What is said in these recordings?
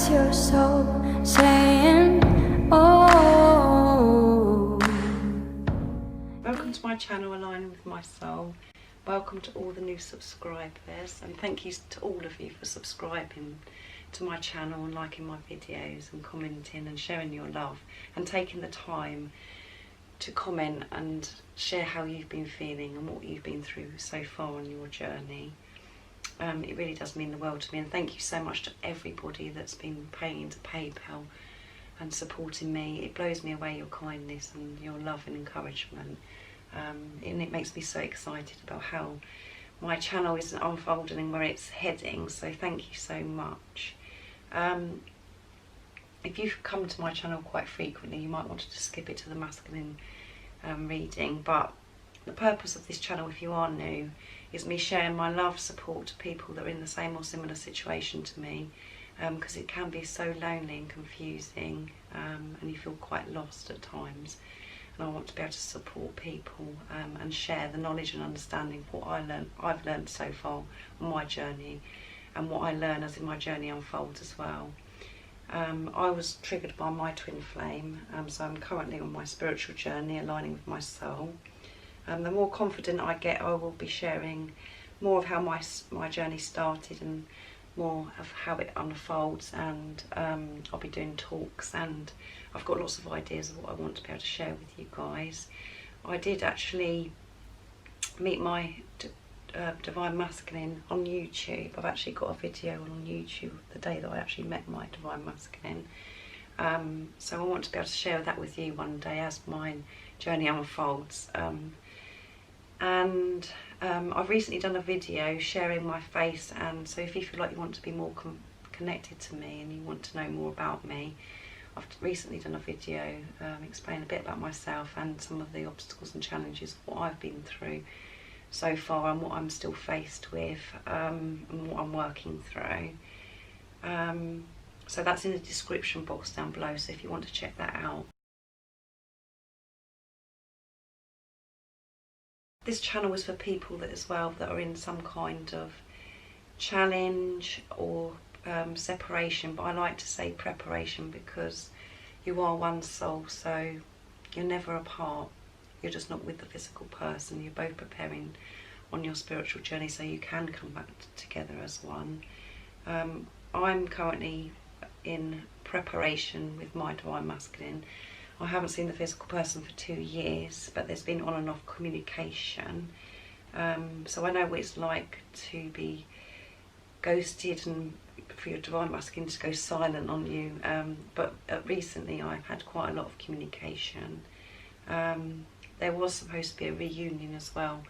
It's your soul saying, oh. Welcome to my channel, Aligning with My Soul. Welcome to all the new subscribers, and thank you to all of you for subscribing to my channel and liking my videos and commenting and sharing your love and taking the time to comment and share how you've been feeling and what you've been through so far on your journey. It really does mean the world to me, and thank you so much to everybody that's been paying into PayPal and supporting me. It blows me away, your kindness and your love and encouragement, and it makes me so excited about how my channel is unfolding and where it's heading, so thank you so much. If you've come to my channel quite frequently, you might want to just skip it to the masculine reading, but the purpose of this channel, if you are new, is me sharing my love, support to people that are in the same or similar situation to me, because it can be so lonely and confusing, and you feel quite lost at times, and I want to be able to support people and share the knowledge and understanding of what I've learned so far on my journey, and what I learn as my journey unfolds as well. I was triggered by my twin flame, so I'm currently on my spiritual journey, aligning with my soul. The more confident I get, I will be sharing more of how my journey started and more of how it unfolds, and I'll be doing talks, and I've got lots of ideas of what I want to be able to share with you guys. I did actually meet my Divine Masculine on YouTube. I've actually got a video on YouTube the day that I actually met my Divine Masculine. So I want to be able to share that with you one day as my journey unfolds. I've recently done a video sharing my face, and so if you feel like you want to be more connected to me and you want to know more about me, I've recently done a video explaining a bit about myself and some of the obstacles and challenges of what I've been through so far and what I'm still faced with, and what I'm working through. So that's in the description box down below, so if you want to check that out. This channel is for people that as well that are in some kind of challenge or separation, but I like to say preparation, because you are one soul, so you're never apart. You're just not with the physical person. You're both preparing on your spiritual journey, so you can come back together as one. I'm currently in preparation with my Divine Masculine. I haven't seen the physical person for 2 years, but there's been on and off communication. So I know what it's like to be ghosted and for your Divine Masculine to go silent on you. But recently I've had quite a lot of communication. There was supposed to be a reunion as well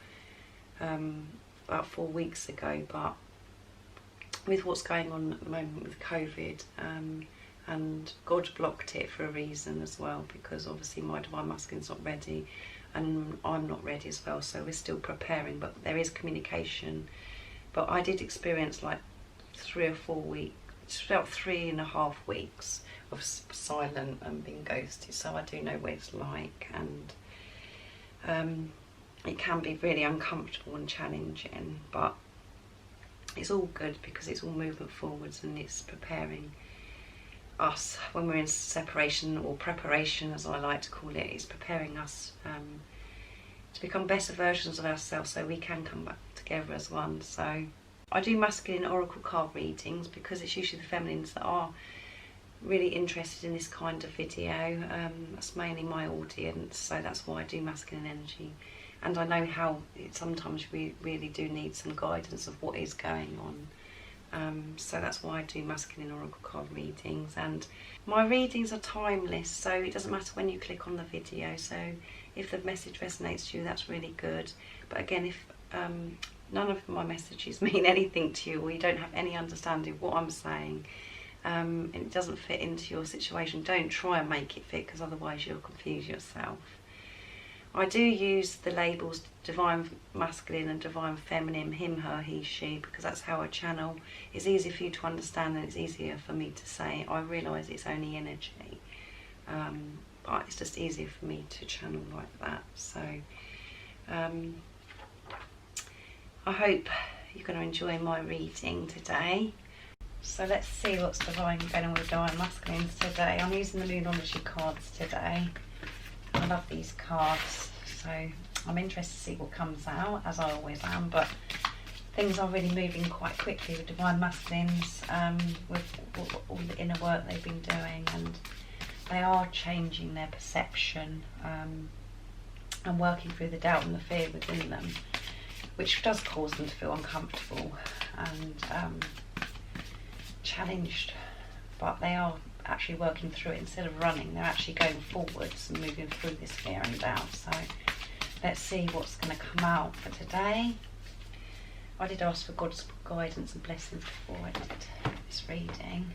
about 4 weeks ago, but with what's going on at the moment with COVID, and God blocked it for a reason as well, because obviously my Divine Masculine's not ready and I'm not ready as well, so we're still preparing, but there is communication. But I did experience like 3 or 4 weeks, about 3.5 weeks of silent and being ghosted, so I do know what it's like, and it can be really uncomfortable and challenging, but it's all good because it's all movement forwards, and it's preparing us when we're in separation, or preparation as I like to call it. It's preparing us to become better versions of ourselves, so we can come back together as one. So I do masculine oracle card readings because it's usually the feminines that are really interested in this kind of video. That's mainly my audience, so that's why I do masculine energy. And I know how sometimes we really do need some guidance of what is going on. So that's why I do masculine oracle card readings, and my readings are timeless, so it doesn't matter when you click on the video. So if the message resonates to you, that's really good. But again, if none of my messages mean anything to you, or you don't have any understanding of what I'm saying, and it doesn't fit into your situation, don't try and make it fit, because otherwise you'll confuse yourself. I do use the labels Divine Masculine and Divine Feminine, him, her, he, she, because that's how I channel. It's easier for you to understand, and it's easier for me to say. I realise it's only energy, but it's just easier for me to channel like that. So I hope you're going to enjoy my reading today. So let's see what's divine going on with divine masculines today. I'm using the Moonology cards today. I love these cards, so I'm interested to see what comes out, as I always am, but things are really moving quite quickly with divine masculines, with all the inner work they've been doing, and they are changing their perception and working through the doubt and the fear within them, which does cause them to feel uncomfortable and challenged, but they are actually working through it. Instead of running, they're actually going forwards and moving through this fear and doubt. So let's see what's going to come out for today. I did ask for God's guidance and blessings before I did this reading.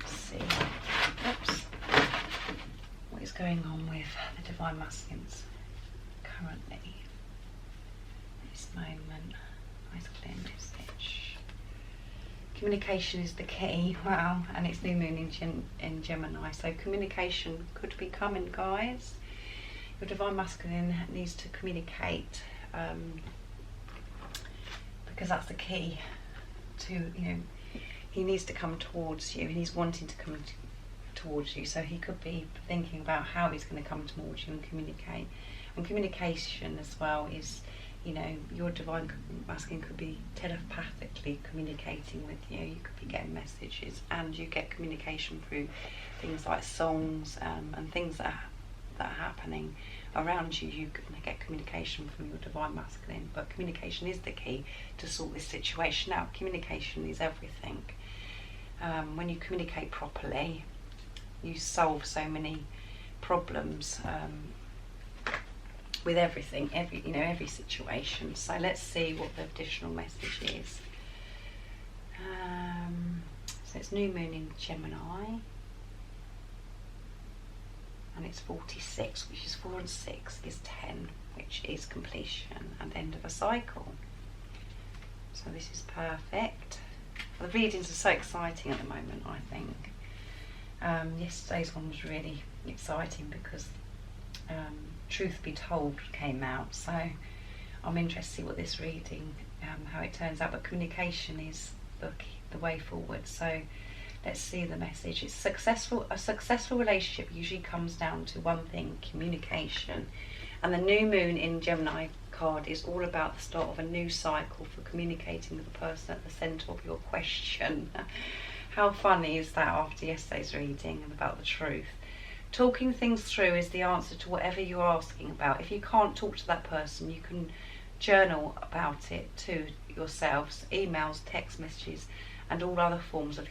Let's see what is going on with the divine masculines currently at this moment. Nice clear message. Communication is the key. Wow, and it's new moon in Gemini, so communication could be coming, guys. Your divine masculine needs to communicate, because that's the key to, he needs to come towards you, and he's wanting to come towards you, so he could be thinking about how he's going to come towards you and communicate. And communication as well is, your divine masculine could be telepathically communicating with you. You could be getting messages, and you get communication through things like songs and things that are happening around you. You can get communication from your divine masculine, but communication is the key to sort this situation out. Communication is everything. When you communicate properly, you solve so many problems with everything, every situation. So let's see what the additional message is. So it's new moon in Gemini, and it's 46, which is 4 and 6 is 10, which is completion and end of a cycle. So this is perfect. The readings are so exciting at the moment, I think. Yesterday's one was really exciting because Truth Be Told came out, so I'm interested to see what this reading, how it turns out, but communication is the way forward. So let's see the message. It's a successful relationship usually comes down to one thing: communication. And the new moon in Gemini card is all about the start of a new cycle for communicating with the person at the centre of your question. How funny is that after yesterday's reading and about the truth? Talking things through is the answer to whatever you're asking about. If you can't talk to that person, you can journal about it to yourselves. Emails, text messages, and all other forms of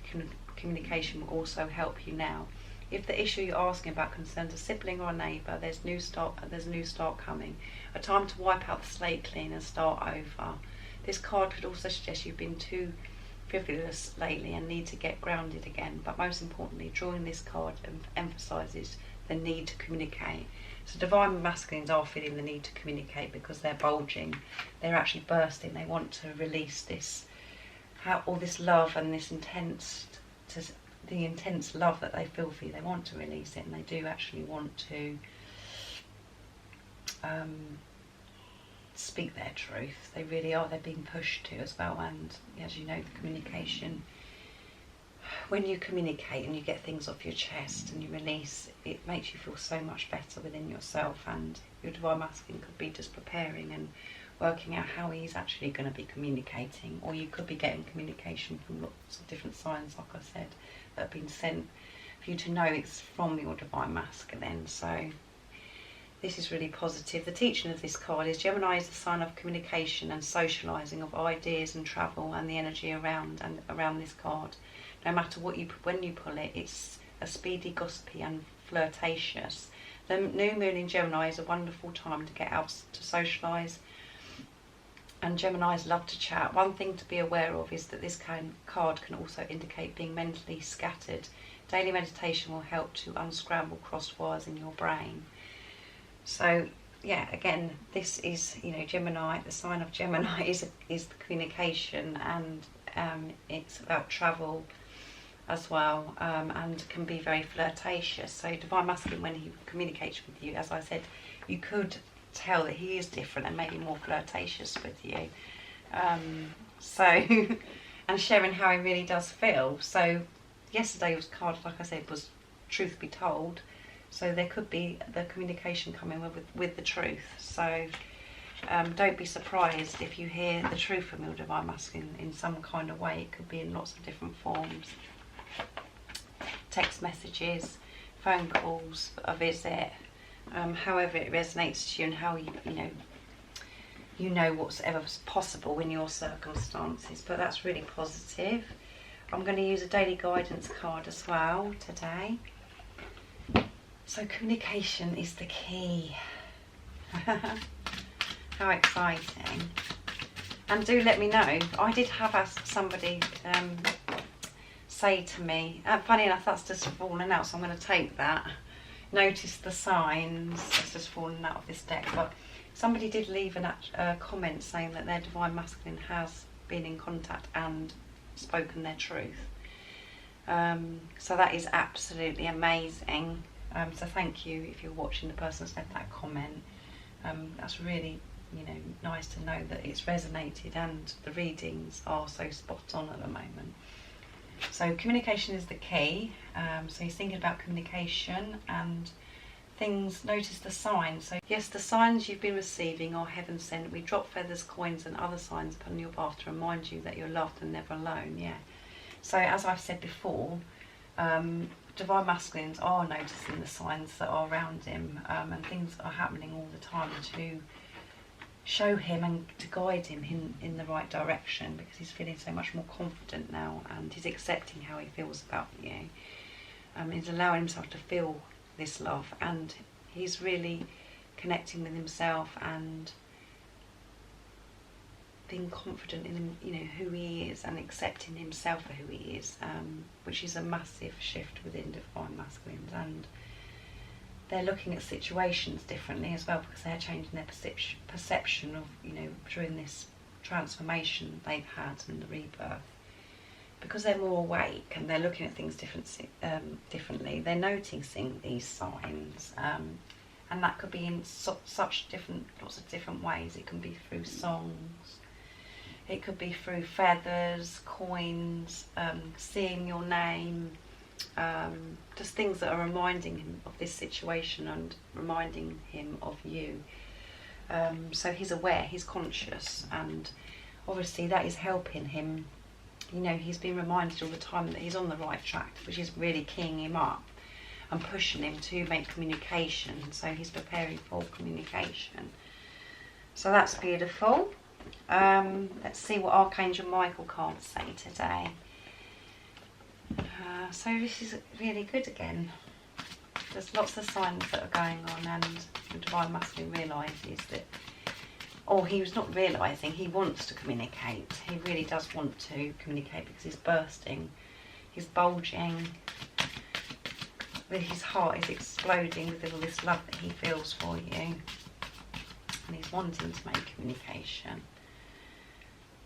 communication will also help you now. If the issue you're asking about concerns a sibling or a neighbour, there's a new start coming. A time to wipe out the slate clean and start over. This card could also suggest you've been too frivolous lately and need to get grounded again, but most importantly, drawing this card emphasises the need to communicate. So divine masculines are feeling the need to communicate because they're bulging, they're actually bursting. They want to release all this love and this intense love that they feel for you. They want to release it, and they do actually want to speak their truth. They really are. They're being pushed to as well. And as you know, the communication, when you communicate and you get things off your chest and you release, it makes you feel so much better within yourself. And your divine masculine could be just preparing and working out how he's actually going to be communicating, or you could be getting communication from lots of different signs, like I said, that have been sent for you to know it's from your divine masculine. So this is really positive. The teaching of this card is Gemini is the sign of communication and socialising of ideas and travel, and the energy around this card. No matter when you pull it, it's a speedy, gossipy and flirtatious. The new moon in Gemini is a wonderful time to get out to socialise, and Geminis love to chat. One thing to be aware of is that this card can also indicate being mentally scattered. Daily meditation will help to unscramble crossed wires in your brain. So yeah, again, this is, Gemini, the sign of Gemini is the communication, and it's about travel as well, and can be very flirtatious. So divine masculine, when he communicates with you, as I said, you could tell that he is different and maybe more flirtatious with you. So, and sharing how he really does feel. So yesterday's card, like I said, was truth be told. So there could be the communication coming with the truth. So don't be surprised if you hear the truth from your Divine Masculine in some kind of way. It could be in lots of different forms. Text messages, phone calls, a visit, however it resonates to you and how you know what's ever possible in your circumstances. But that's really positive. I'm going to use a daily guidance card as well today. So communication is the key. How exciting. And do let me know. I did have somebody say to me, funny enough, that's just fallen out, so I'm going to take that. Notice the signs. It's just fallen out of this deck. But somebody did leave a comment saying that their Divine Masculine has been in contact and spoken their truth. So that is absolutely amazing. So thank you if you're watching, the person that's left that comment. That's really, nice to know that it's resonated and the readings are so spot on at the moment. So communication is the key. So he's thinking about communication and things. Notice the signs. So yes, the signs you've been receiving are heaven sent. We drop feathers, coins and other signs upon your path to remind you that you're loved and never alone. Yeah. So as I've said before, Divine Masculines are noticing the signs that are around him, and things are happening all the time to show him and to guide him in the right direction, because he's feeling so much more confident now and he's accepting how he feels about you. He's allowing himself to feel this love, and he's really connecting with himself and being confident in who he is and accepting himself for who he is, which is a massive shift within Divine Masculines. And they're looking at situations differently as well, because they're changing their perception of during this transformation they've had and the rebirth, because they're more awake and they're looking at things differently. They're noticing these signs, and that could be in lots of different ways. It can be through songs. It could be through feathers, coins, seeing your name, just things that are reminding him of this situation and reminding him of you. So he's aware, he's conscious, and obviously that is helping him. He's been reminded all the time that he's on the right track, which is really keying him up and pushing him to make communication. So he's preparing for communication. So that's beautiful. Let's see what Archangel Michael cards say today. So this is really good again. There's lots of signs that are going on, and the Divine Masculine realises that, or he was not realising, he wants to communicate. He really does want to communicate, because he's bursting, he's bulging, his heart is exploding with all this love that he feels for you, and he's wanting to make communication.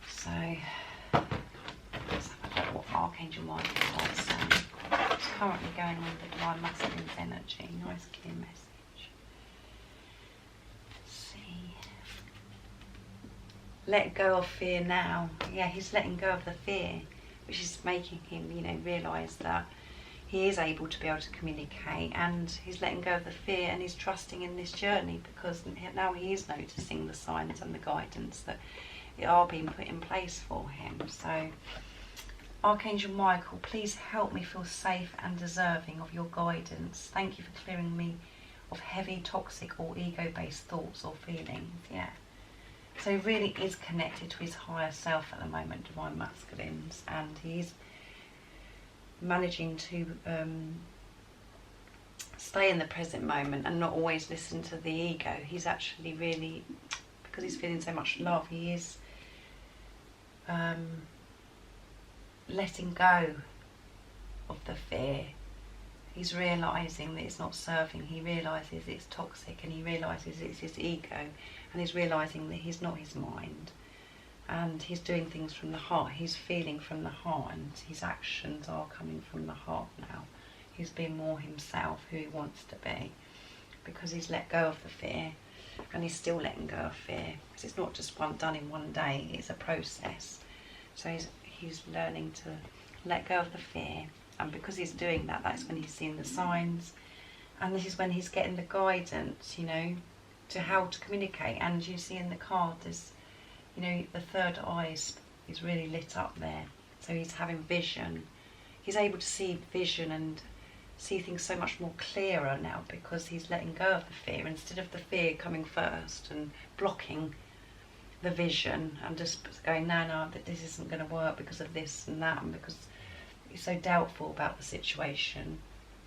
So let's have a look what Archangel Michael is saying. What's currently going on with the Divine Masculine's energy? Nice clear message. Let's see. Let go of fear now. Yeah, he's letting go of the fear, which is making him, realise that he is able to be able to communicate, and he's letting go of the fear, and he's trusting in this journey, because now he is noticing the signs and the guidance that are being put in place for him. So Archangel Michael, please help me feel safe and deserving of your guidance. Thank you for clearing me of heavy, toxic or ego-based thoughts or feelings. Yeah. So he really is connected to his higher self at the moment, Divine Masculines, and he's managing to stay in the present moment and not always listen to the ego. He's actually really, because he's feeling so much love, he is letting go of the fear. He's realising that it's not serving. He realises it's toxic, and he realises it's his ego, and he's realising that he's not his mind, and he's doing things from the heart. He's feeling from the heart, and his actions are coming from the heart now. He's being more himself, who he wants to be, because he's let go of the fear. and he's still letting go of fear, because it's not just done in one day, it's a process. So he's learning to let go of the fear, and because he's doing that, that's when he's seeing the signs, and this is when he's getting the guidance, you know, to how to communicate. And you see in the card, there's, you know, the third eye is really lit up there, so he's having vision. He's able to see vision and see things so much more clearer now, because he's letting go of the fear, instead of the fear coming first and blocking the vision and just going, no, that this isn't going to work because of this and that, and because he's so doubtful about the situation.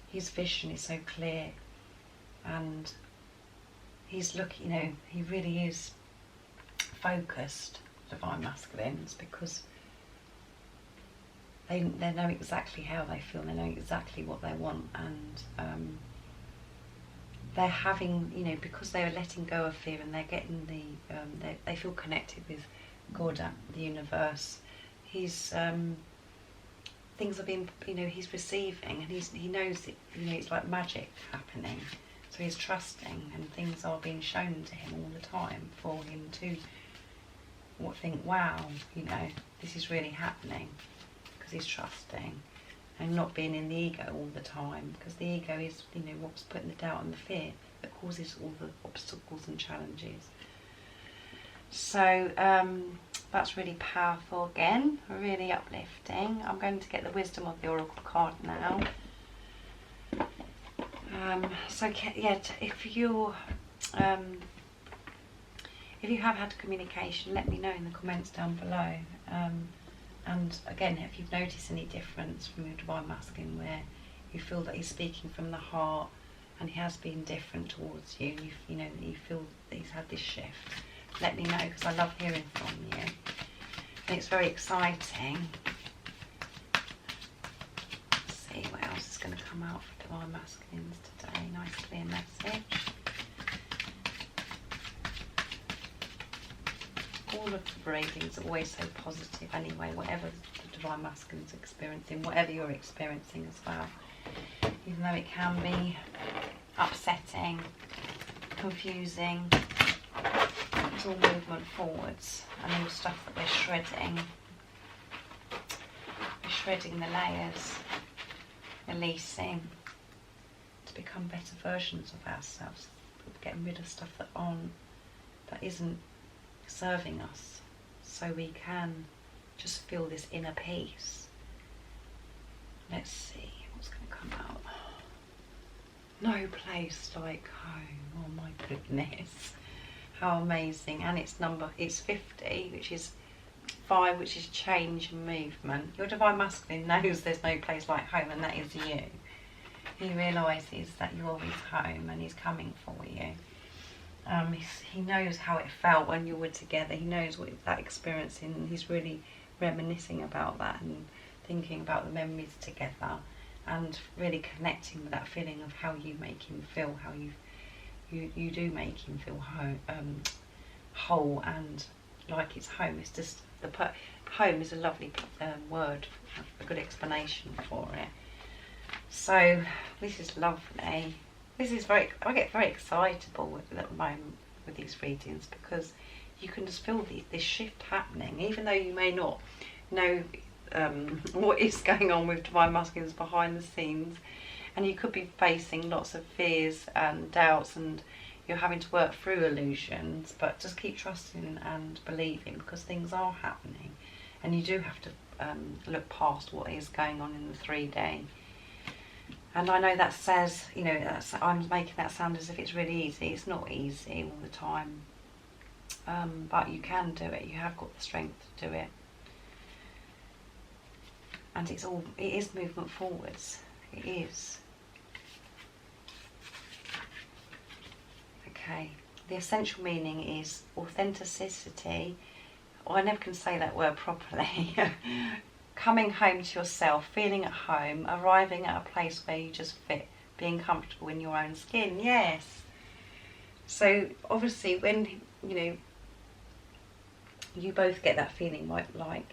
His vision is so clear, and he's looking, you know, he really is focused, Divine Masculines, because they know exactly how they feel, they know exactly what they want, and they're having, you know, because they're letting go of fear, and they're getting they feel connected with God, the universe. He's things are being, you know, he's receiving, and he knows it, you know, it's like magic happening. So he's trusting, and things are being shown to him all the time for him to think, wow, you know, this is really happening, because he's trusting and not being in the ego all the time, because the ego is, you know, what's putting the doubt and the fear that causes all the obstacles and challenges. So that's really powerful again, really uplifting. I'm going to get the wisdom of the oracle card now. So yeah, if you have had communication, let me know in the comments down below. And again, if you've noticed any difference from your Divine Masculine, where you feel that he's speaking from the heart and he has been different towards you, you know, that you feel that he's had this shift, let me know, because I love hearing from you. And it's very exciting. Let's see what else is going to come out for Divine Masculines today. Nice clear message. All of the readings are always so positive anyway, whatever the Divine Masculine's experiencing, whatever you're experiencing as well. Even though it can be upsetting, confusing, it's all movement forwards, and all stuff that we're shredding. We're shredding the layers, releasing to become better versions of ourselves, getting rid of stuff that isn't serving us, so we can just feel this inner peace. Let's see what's going to come out. No place like home. Oh my goodness, how amazing. And it's 50, which is 5, which is change and movement. Your Divine Masculine knows there's no place like home, and that is you. He realises that you're always home, and he's coming for you. He knows how it felt when you were together. He knows what that experience, and he's really reminiscing about that and thinking about the memories together, and really connecting with that feeling of how you make him feel, how you do make him feel whole and like it's home. It's just home is a lovely word, a good explanation for it. So this is lovely. This is I get very excitable at the moment with these readings, because you can just feel this shift happening, even though you may not know what is going on with Divine Masculines behind the scenes, and you could be facing lots of fears and doubts, and you're having to work through illusions, but just keep trusting and believing, because things are happening, and you do have to look past what is going on in the 3D. And I know that says, you know, I'm making that sound as if it's really easy. It's not easy all the time, but you can do it. You have got the strength to do it, and it is movement forwards. It is. Okay. The essential meaning is authenticity. I never can say that word properly. Coming home to yourself, feeling at home, arriving at a place where you just fit, being comfortable in your own skin. Yes. So obviously, when you both get that feeling like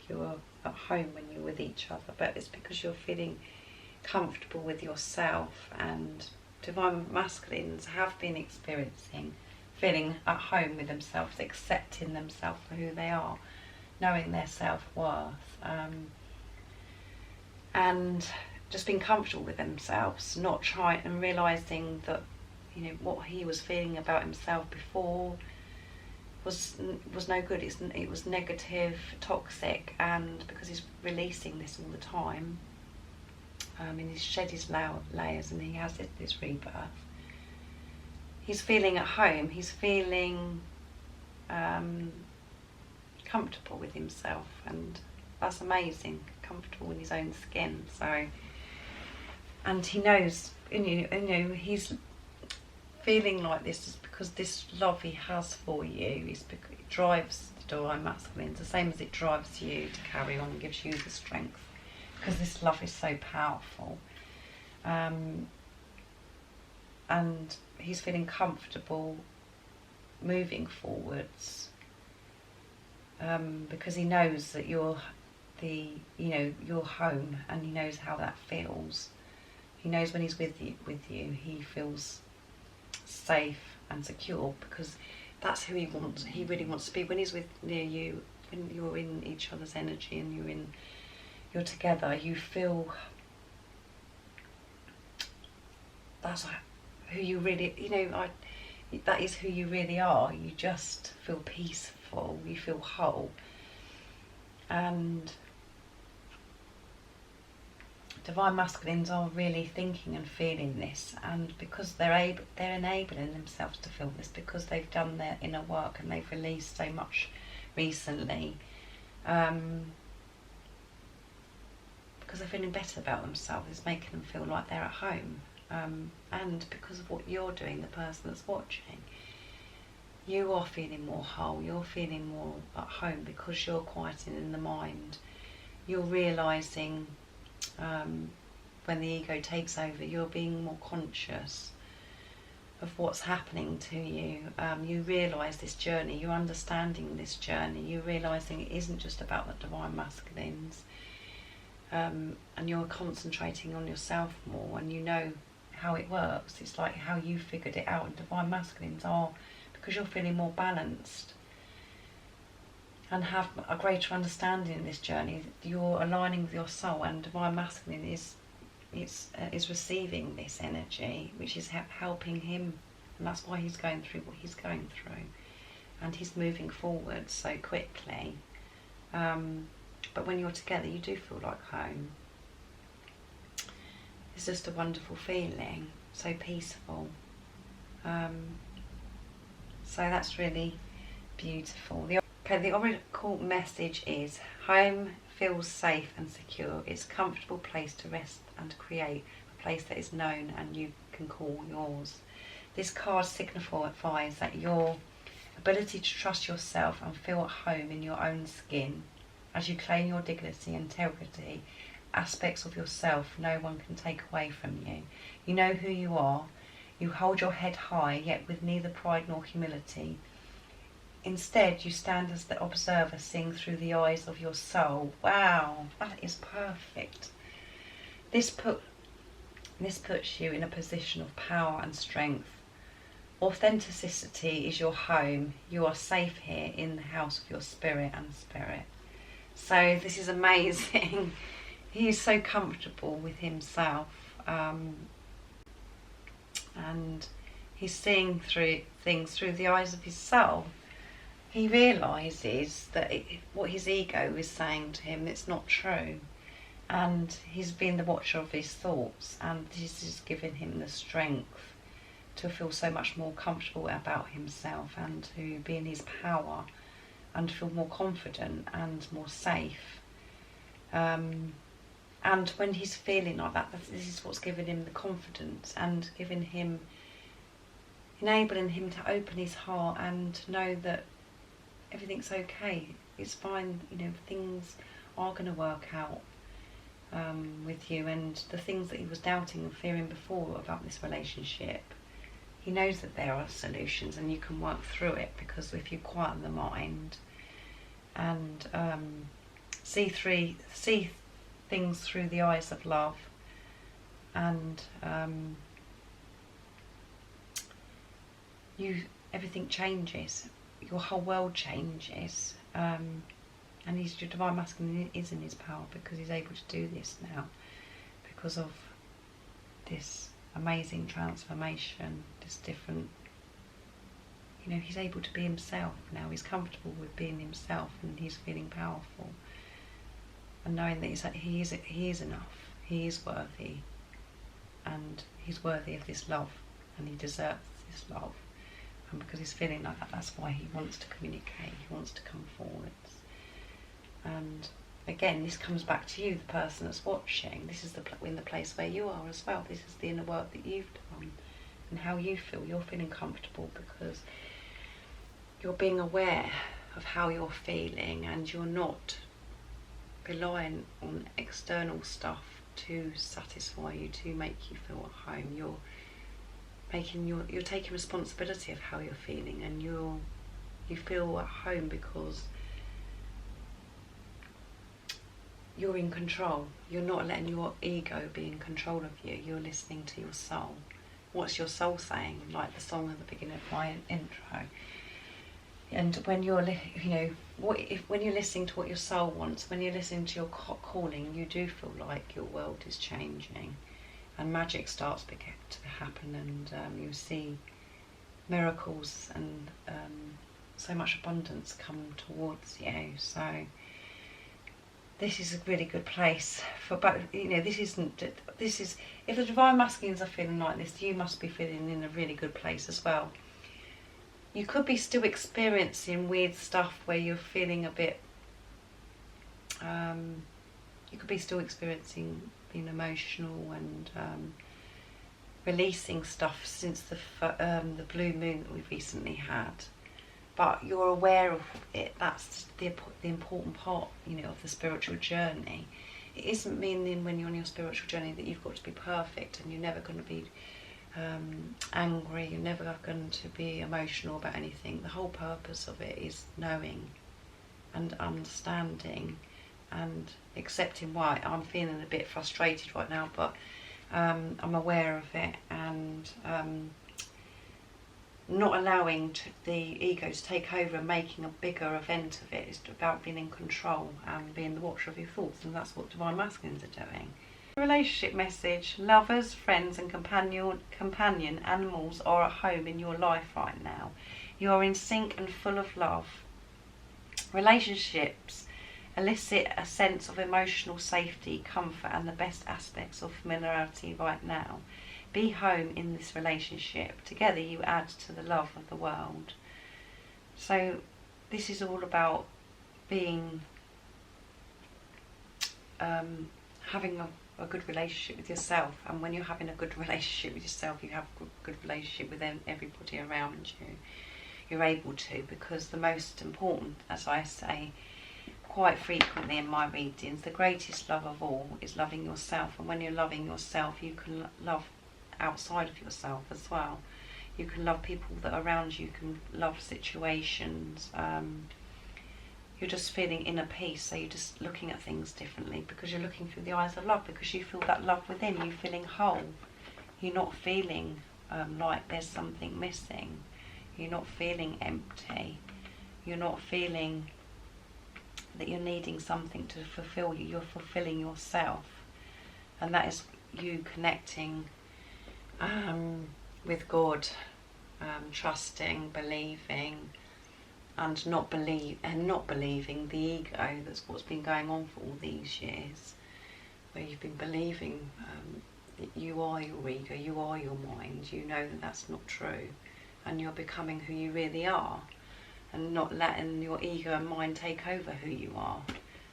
you're at home when you're with each other, but it's because you're feeling comfortable with yourself. And Divine Masculines have been experiencing feeling at home with themselves, accepting themselves for who they are, knowing their self-worth, and just being comfortable with themselves, not trying, and realising that, you know, what he was feeling about himself before was no good. It was negative, toxic, and because he's releasing this all the time, and he's shed his layers, and he has this rebirth. He's feeling at home. He's feeling comfortable with himself, and that's amazing. Comfortable in his own skin. So, and he knows, you know, he's feeling like this is because this love he has for you is because it drives the divine masculine, the same as it drives you to carry on and gives you the strength, because this love is so powerful. And he's feeling comfortable moving forwards, because he knows that you're you're home, and he knows how that feels. He knows when he's with you, he feels safe and secure, because that's who he wants. He really wants to be when he's near you, when you're in each other's energy and you're together. You feel that's who you really, that is who you really are. You just feel peaceful. You feel whole, and divine masculines are really thinking and feeling this, and because they're enabling themselves to feel this, because they've done their inner work and they've released so much recently, because they're feeling better about themselves. It's making them feel like they're at home, and because of what you're doing, the person that's watching, you are feeling more whole, you're feeling more at home, because you're quieting the mind. You're realising, when the ego takes over, you're being more conscious of what's happening to you. You realise this journey, you're understanding this journey, you're realising it isn't just about the divine masculines, and you're concentrating on yourself more, and you know how it works. It's like how you figured it out, and divine masculines are, because you're feeling more balanced and have a greater understanding in this journey. You're aligning with your soul, and divine masculine is receiving this energy, which is helping him, and that's why he's going through what he's going through, and he's moving forward so quickly. But when you're together, you do feel like home. It's just a wonderful feeling, so peaceful. So that's really beautiful. The oracle message is: home feels safe and secure. It's a comfortable place to rest and to create, a place that is known and you can call yours. This card signifies that your ability to trust yourself and feel at home in your own skin, as you claim your dignity and integrity, aspects of yourself no one can take away from you. You know who you are. You hold your head high, yet with neither pride nor humility. Instead, you stand as the observer, seeing through the eyes of your soul. Wow, that is perfect. This puts you in a position of power and strength. Authenticity is your home. You are safe here in the house of your spirit and spirit. So this is amazing. He is so comfortable with himself, and he's seeing through things through the eyes of his soul. He realises that what his ego is saying to him, it's not true, and he's been the watcher of his thoughts, and this is giving him the strength to feel so much more comfortable about himself, and to be in his power, and feel more confident and more safe. And when he's feeling like that, this is what's giving him the confidence, and enabling him to open his heart and to know that everything's okay, it's fine, things are going to work out with you, and the things that he was doubting and fearing before about this relationship, he knows that there are solutions and you can work through it, because if you quieten the mind and see things through the eyes of love, and everything changes. Your whole world changes. And your Divine Masculine is in his power because he's able to do this now, because of this amazing transformation, this different, he's able to be himself now. He's comfortable with being himself, and he's feeling powerful and knowing that he is enough, he is worthy, and he's worthy of this love, and he deserves this love. And because he's feeling like that, that's why he wants to communicate, he wants to come forwards. And again, this comes back to you, the person that's watching. This is in the place where you are as well. This is the inner work that you've done and how you feel. You're feeling comfortable because you're being aware of how you're feeling, and you're not relying on external stuff to satisfy you, to make you feel at home. You're taking responsibility of how you're feeling, and you feel at home because you're in control. You're not letting your ego be in control of you. You're listening to your soul. What's your soul saying? Like the song at the beginning of my intro. And when you're, when you're listening to what your soul wants, when you're listening to your calling, you do feel like your world is changing, and magic starts to happen, and you see miracles and so much abundance come towards you. So this is a really good place for both. This is if the Divine Masculines are feeling like this, you must be feeling in a really good place as well. You could be still experiencing weird stuff where you're feeling a bit, you could be still experiencing being emotional and releasing stuff since the blue moon that we've recently had. But you're aware of it. That's the important part, of the spiritual journey. It isn't meaning when you're on your spiritual journey that you've got to be perfect and you're never going to be angry, you're never going to be emotional about anything. The whole purpose of it is knowing and understanding and accepting why I'm feeling a bit frustrated right now, but I'm aware of it, and not allowing the ego to take over and making a bigger event of it. Is about being in control and being the watcher of your thoughts, and that's what Divine Masculines are doing. Relationship message: lovers, friends and companion animals are at home in your life right now. You are in sync and full of love. Relationships elicit a sense of emotional safety, comfort and the best aspects of familiarity right now. Be home in this relationship. Together you add to the love of the world. So this is all about being having a good relationship with yourself, and when you're having a good relationship with yourself, you have a good relationship with everybody around you. You're able to, because the most important, as I say quite frequently in my readings, the greatest love of all is loving yourself. And when you're loving yourself, you can love outside of yourself as well. You can love people that are around you, you can love situations. You're just feeling inner peace, so you're just looking at things differently because you're looking through the eyes of love, because you feel that love within. You're feeling whole. You're not feeling like there's something missing. You're not feeling empty. You're not feeling that you're needing something to fulfill you. You're fulfilling yourself, and that is you connecting with God, trusting, believing, and not believing the ego. That's what's been going on for all these years, where you've been believing that you are your ego, you are your mind. You know that that's not true, and you're becoming who you really are, and not letting your ego and mind take over who you are.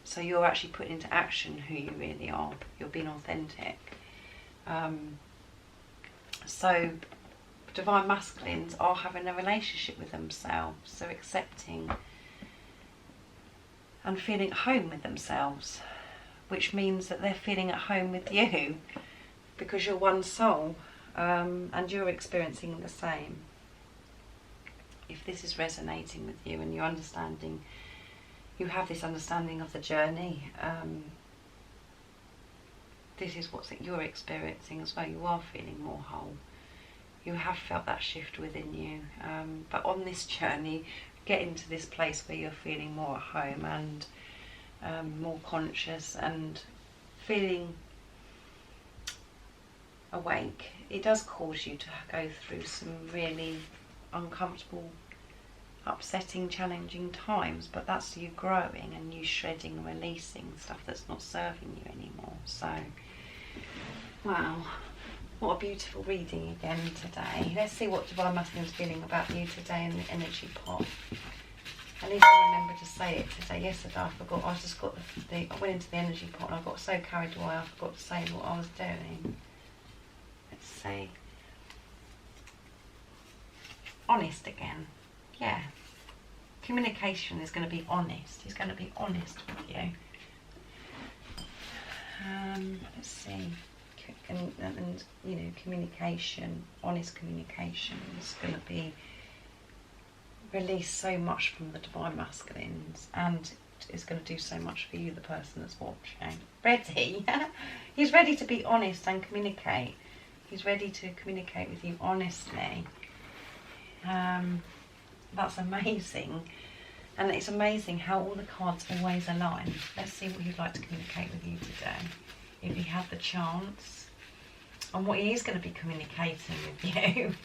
So you're actually putting into action who you really are. You're being authentic. So Divine Masculines are having a relationship with themselves. They're accepting and feeling at home with themselves, which means that they're feeling at home with you, because you're one soul, and you're experiencing the same. If this is resonating with you and you're understanding, you have this understanding of the journey, this is what you're experiencing as well. You are feeling more whole. You have felt that shift within you, but on this journey, getting to this place where you're feeling more at home and more conscious and feeling awake, it does cause you to go through some really uncomfortable, upsetting, challenging times, but that's you growing and you shredding and releasing stuff that's not serving you anymore. So, wow, what a beautiful reading again today. Let's see what Divine Masculine's feeling about you today in the energy pot. At least I remember to say it today. Yesterday I forgot. I just got I went into the energy pot and I got so carried away I forgot to say what I was doing. Let's see. Honest again. Yeah. Communication is going to be honest. He's going to be honest with you. Let's see. And you know, communication, honest communication is going to be release so much from the Divine Masculines, and is going to do so much for you, the person that's watching. Ready? He's ready to be honest and communicate. He's ready to communicate with you honestly. That's amazing. And it's amazing how all the cards always align. Let's see what he'd like to communicate with you today, if he had the chance, and what he is going to be communicating with you.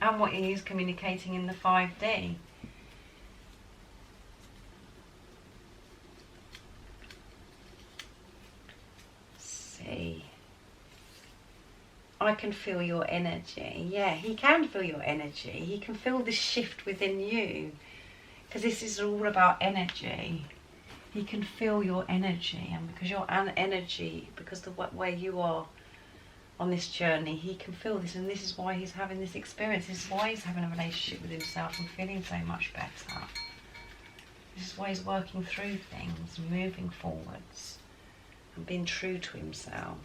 And what he is communicating in the 5D. See. I can feel your energy. Yeah, he can feel your energy. He can feel the shift within you. Because this is all about energy. He can feel your energy. And because your energy, because the way you are on this journey, he can feel this, and this is why he's having this experience. This is why he's having a relationship with himself and feeling so much better. This is why he's working through things, moving forwards, and being true to himself.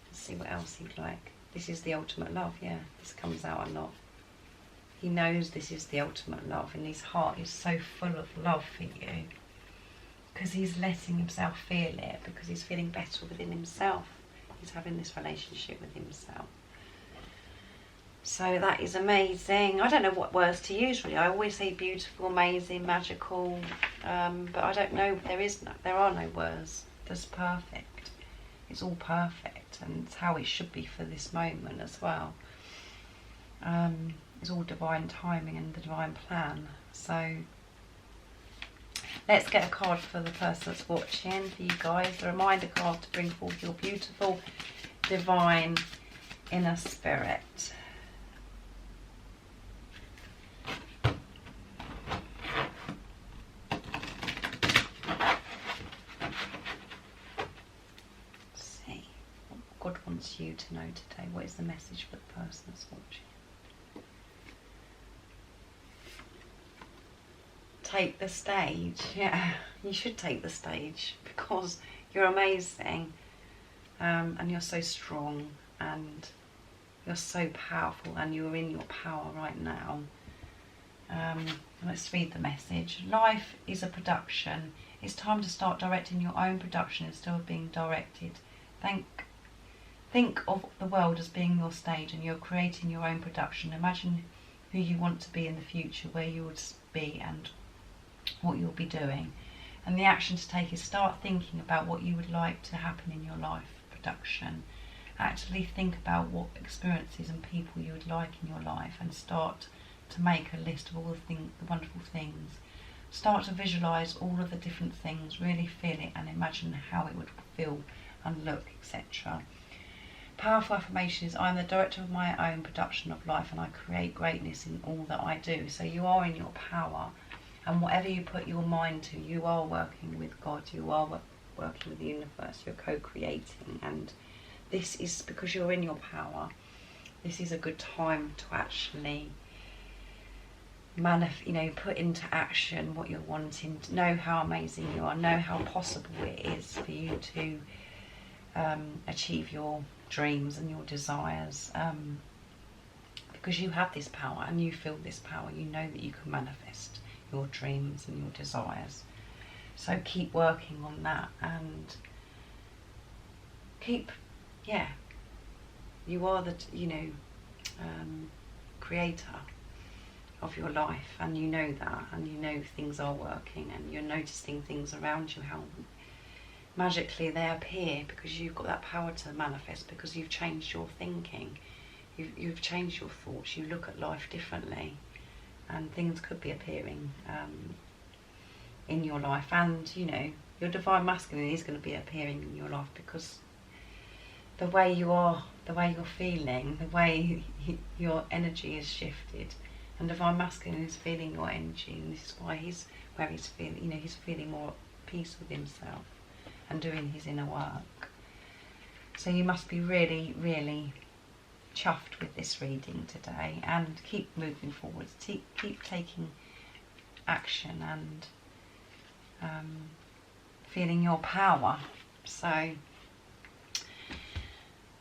Let's see what else he'd like. This is the ultimate love. Yeah, this comes out a lot. He knows this is the ultimate love, and his heart is so full of love for you because he's letting himself feel it, because he's feeling better within himself. He's having this relationship with himself. So that is amazing. I don't know what words to use really. I always say beautiful, amazing, magical, but I don't know. There are no words. That's perfect. It's all perfect, and it's how it should be for this moment as well. It's all divine timing and the divine plan. So let's get a card for the person that's watching, for you guys. The reminder card to bring forth your beautiful, divine inner spirit. Let's see what God wants you to know today. What is the message for the person that's watching? Take the stage. Yeah, you should take the stage, because you're amazing, and you're so strong, and you're so powerful, and you're in your power right now. Let's read the message. Life is a production. It's time to start directing your own production instead of being directed. Think of the world as being your stage, and you're creating your own production. Imagine who you want to be in the future, where you would be, and what you'll be doing. And the action to take is start thinking about what you would like to happen in your life production. Actually think about what experiences and people you would like in your life, and start to make a list of all the wonderful things. Start to visualize all of the different things, really feel it, and imagine how it would feel and look, etc. Powerful affirmation is, I am the director of my own production of life, and I create greatness in all that I do. So you are in your power. And whatever you put your mind to, you are working with God, you are working with the universe, you're co-creating. And this is because you're in your power. This is a good time to actually put into action what you're wanting, to know how amazing you are, know how possible it is for you to achieve your dreams and your desires. Because you have this power and you feel this power, you know that you can manifest your dreams and your desires. So keep working on that, and you are creator of your life, and you know that, and you know things are working, and you're noticing things around you, how magically they appear, because you've got that power to manifest, because you've changed your thinking, you've changed your thoughts, you look at life differently, and things could be appearing in your life. And you know, your divine masculine is going to be appearing in your life, because the way you are, the way you're feeling, the way your energy is shifted, and divine masculine is feeling your energy, and this is why he's where he's feeling, you know, he's feeling more at peace with himself and doing his inner work. So you must be really, really chuffed with this reading today, and keep moving forwards, keep taking action, and feeling your power. So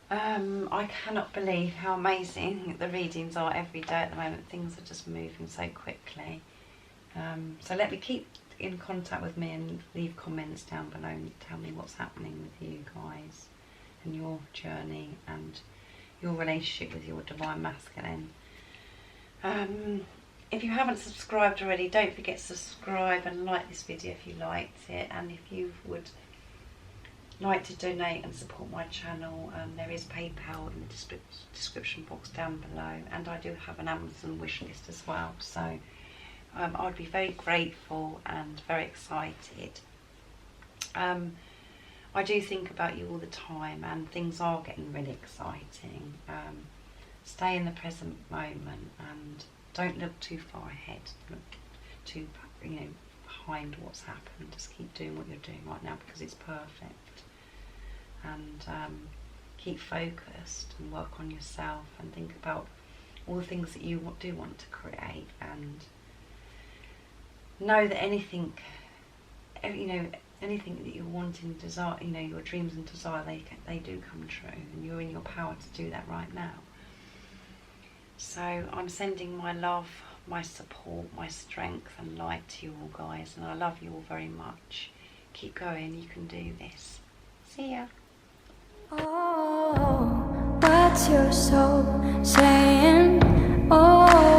I cannot believe how amazing the readings are every day at the moment. Things are just moving so quickly. So let me keep in contact with me and leave comments down below and tell me what's happening with you guys and your journey and your relationship with your divine masculine. If you haven't subscribed already, don't forget to subscribe and like this video if you liked it, and if you would like to donate and support my channel, there is PayPal in the description box down below, and I do have an Amazon wish list as well, so I'd be very grateful and very excited. I do think about you all the time, and things are getting really exciting. Stay in the present moment and don't look too far ahead, look too, you know, behind what's happened. Just keep doing what you're doing right now, because it's perfect. And keep focused and work on yourself, and think about all the things that you do want to create, and know that anything, you know, anything that you want and desire, you know, your dreams and desire, they do come true, and you're in your power to do that right now. So I'm sending my love, my support, my strength and light to you all, guys, and I love you all very much. Keep going, you can do this. See ya. Oh, what's your soul saying? Oh.